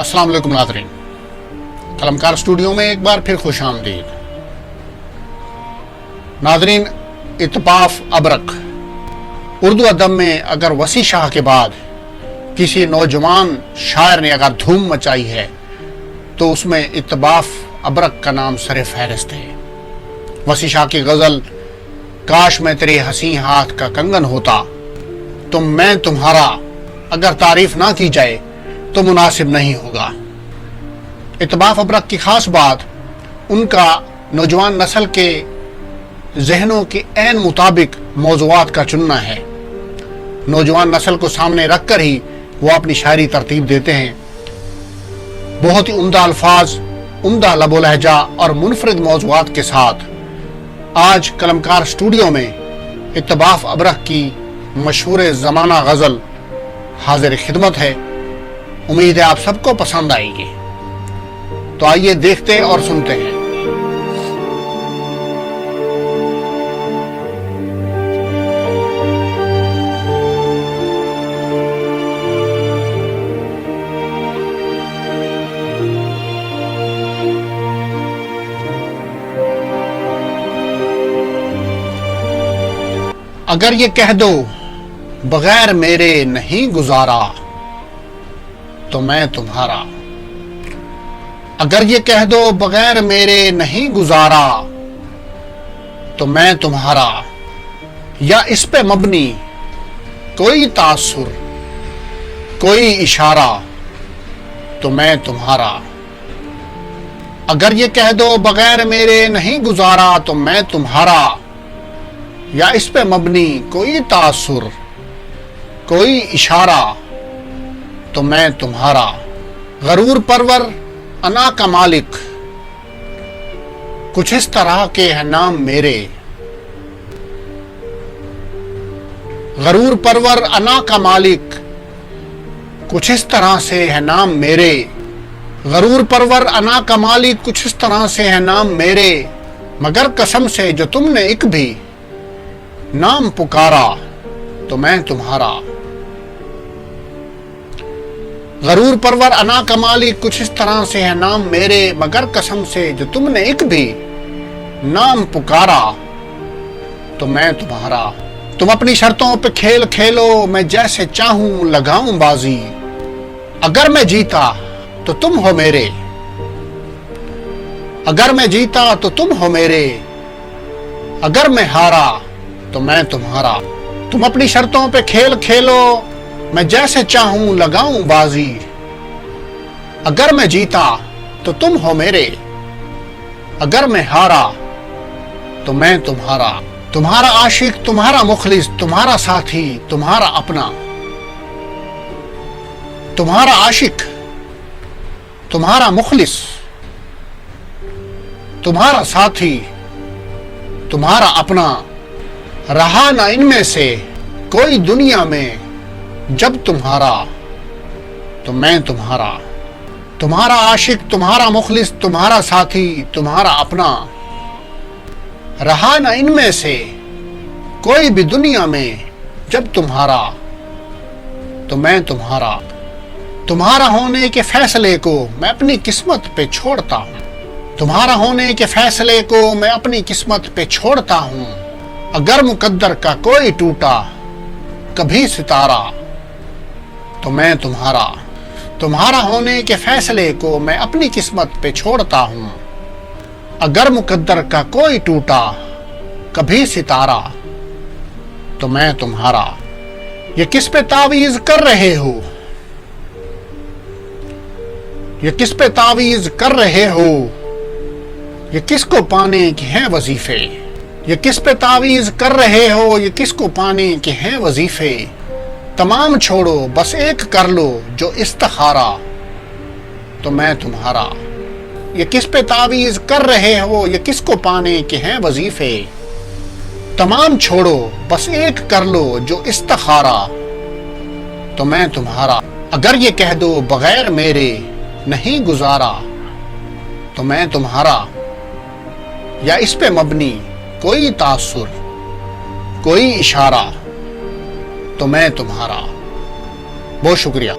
अस्सलाम वालेकुम नाज़रीन, कलमकार स्टूडियो में एक बार फिर खुश आमदीद। नाज़रीन, इत्तबाफ अबरक उर्दू अदब में अगर वसी शाह के बाद किसी नौजवान शायर ने अगर धूम मचाई है तो उसमें इत्तबाफ अबरक का नाम सरे फहरिस्त है। वसी शाह की गज़ल काश मैं तेरे हसी हाथ का कंगन होता, तो मैं तुम्हारा अगर तारीफ ना की जाए तो मुनासिब नहीं होगा। इत्तबाफ अबरक की खास बात उनका नौजवान नस्ल के जहनों के ऐन मुताबिक मौज़ूआत का चुनना है। नौजवान नस्ल को सामने रखकर ही वो अपनी शायरी तरतीब देते हैं। बहुत ही उम्दा अल्फाज, उम्दा लबो लहजा और मुनफरिद मौज़ूआत के साथ आज कलमकार स्टूडियो में इत्तबाफ अबरक की मशहूर ज़माना गज़ल हाजिर खिदमत है। उम्मीद है आप सबको पसंद आएगी। तो आइए देखते और सुनते हैं। अगर ये कह दो बगैर मेरे नहीं गुजारा, तो मैं तुम्हारा। अगर ये कह दो बगैर मेरे नहीं गुजारा, तो मैं तुम्हारा। या इस पे मबनी कोई तासुर, कोई इशारा, तो मैं तुम्हारा। अगर ये कह दो बगैर मेरे नहीं गुजारा, तो मैं तुम्हारा। या इस पे मबनी कोई तासुर, कोई इशारा, तो मैं तुम्हारा। गरूर परवर अना का मालिक, कुछ इस तरह के हैं नाम मेरे। गरूर परवर अना का मालिक, कुछ इस तरह से है नाम मेरे। गरूर परवर अना का मालिक, कुछ इस तरह से है नाम मेरे। मगर कसम से जो तुमने एक भी नाम पुकारा, तो मैं तुम्हारा। गरूर परवर अना का मालिक, कुछ इस तरह से है नाम मेरे। मगर कसम से जो तुमने एक भी नाम पुकारा, तो मैं तुम्हारा। तुम अपनी शर्तों पे खेल खेलो, मैं जैसे चाहूं लगाऊं बाजी। अगर मैं जीता तो तुम हो मेरे। अगर मैं जीता तो तुम हो मेरे। अगर मैं हारा तो मैं तुम्हारा। तुम अपनी शर्तों पे खेल खेलो, मैं जैसे चाहूं लगाऊं बाजी। अगर मैं जीता तो तुम हो मेरे। अगर मैं हारा तो मैं तुम्हारा। तुम्हारा आशिक, तुम्हारा मुखलिस, तुम्हारा साथी, तुम्हारा अपना। तुम्हारा आशिक, तुम्हारा मुखलिस, तुम्हारा साथी, तुम्हारा अपना। रहा ना इनमें से कोई दुनिया में जब तुम्हारा, तो मैं तुम्हारा। तुम्हारा आशिक, तुम्हारा मुखलिस, तुम्हारा साथी, तुम्हारा अपना। रहा ना इनमें से कोई भी दुनिया में जब तुम्हारा, तो मैं तुम्हारा। तुम्हारा होने के फैसले को मैं अपनी किस्मत पे छोड़ता हूं। तुम्हारा होने के फैसले को मैं अपनी किस्मत पे छोड़ता हूं। अगर मुकद्दर का कोई टूटा कभी सितारा, तो मैं तुम्हारा। तुम्हारा होने के फैसले को मैं अपनी किस्मत पे छोड़ता हूं। अगर मुकद्दर का कोई टूटा कभी सितारा, तो मैं तुम्हारा। ये किस पे तावीज कर रहे हो? ये किस पे तावीज कर रहे हो? ये किसको पाने के हैं वजीफे? ये किस पे तावीज कर रहे हो? ये किसको पाने के हैं वजीफे? तमाम छोड़ो बस एक कर लो जो इस्तिखारा, तो मैं तुम्हारा। ये किस पे तावीज कर रहे हो? ये किसको पाने के हैं वजीफे? तमाम छोड़ो बस एक कर लो जो इस्तिखारा, तो मैं तुम्हारा। अगर ये कह दो बगैर मेरे नहीं गुजारा, तो मैं तुम्हारा। या इस पे मबनी कोई तासुर, कोई इशारा, तो मैं तुम्हारा। बहुत शुक्रिया।